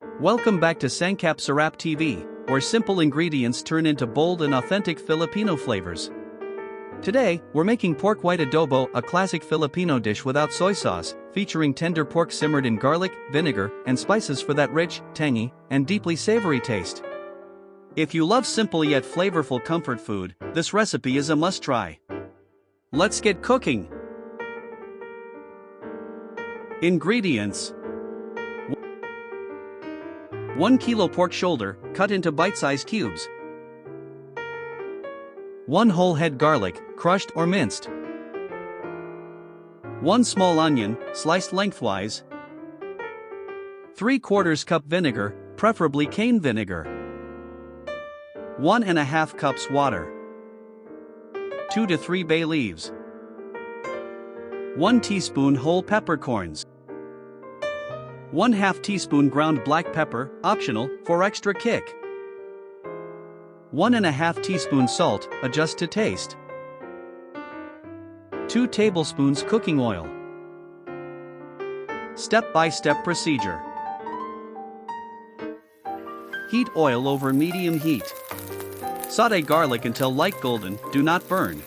Welcome back to Sangkap Sarap TV, where simple ingredients turn into bold and authentic Filipino flavors. Today, we're making pork white adobo, a classic Filipino dish without soy sauce, featuring tender pork simmered in garlic, vinegar, and spices for that rich, tangy, and deeply savory taste. If you love simple yet flavorful comfort food, this recipe is a must-try. Let's get cooking. Ingredients: 1 kilo pork shoulder, cut into bite-sized cubes. 1 whole head garlic, crushed or minced. 1 small onion, sliced lengthwise. 3/4 cup vinegar, preferably cane vinegar. 1½ cups water. 2 to 3 bay leaves. 1 teaspoon whole peppercorns. 1/2 teaspoon ground black pepper, optional, for extra kick. 1½ teaspoon salt, adjust to taste. 2 tablespoons cooking oil. Step-by-step procedure. Heat oil over medium heat. Sauté garlic until light golden, do not burn.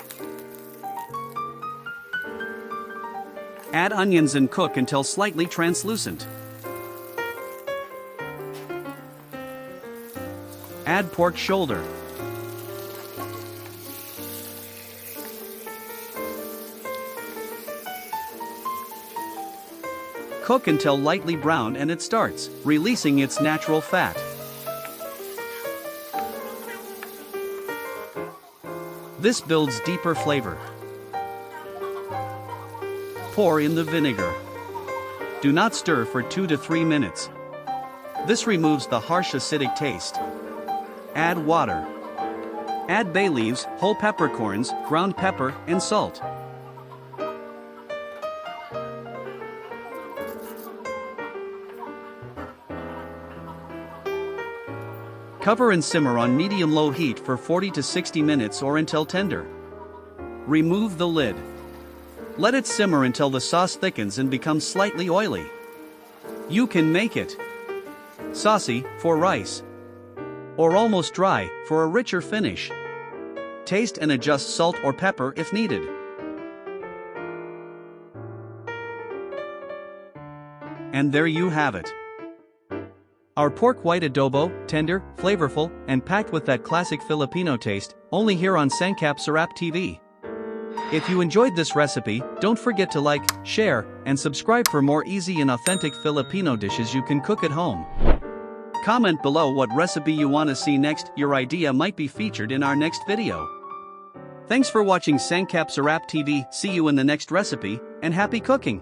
Add onions and cook until slightly translucent. Add pork shoulder. Cook until lightly brown and it starts releasing its natural fat. This builds deeper flavor. Pour in the vinegar. Do not stir for 2 to 3 minutes. This removes the harsh acidic taste. Add water. Add bay leaves, whole peppercorns, ground pepper, and salt. Cover and simmer on medium-low heat for 40 to 60 minutes or until tender. Remove the lid. Let it simmer until the sauce thickens and becomes slightly oily. You can make it saucy for rice, or almost dry for a richer finish. Taste and adjust salt or pepper if needed. And there you have it. Our pork white adobo, tender, flavorful, and packed with that classic Filipino taste, only here on Sangkap Sarap TV. If you enjoyed this recipe, don't forget to like, share, and subscribe for more easy and authentic Filipino dishes you can cook at home. Comment below what recipe you want to see next. Your idea might be featured in our next video. Thanks for watching Sangkap Sarap TV. See you in the next recipe, and happy cooking!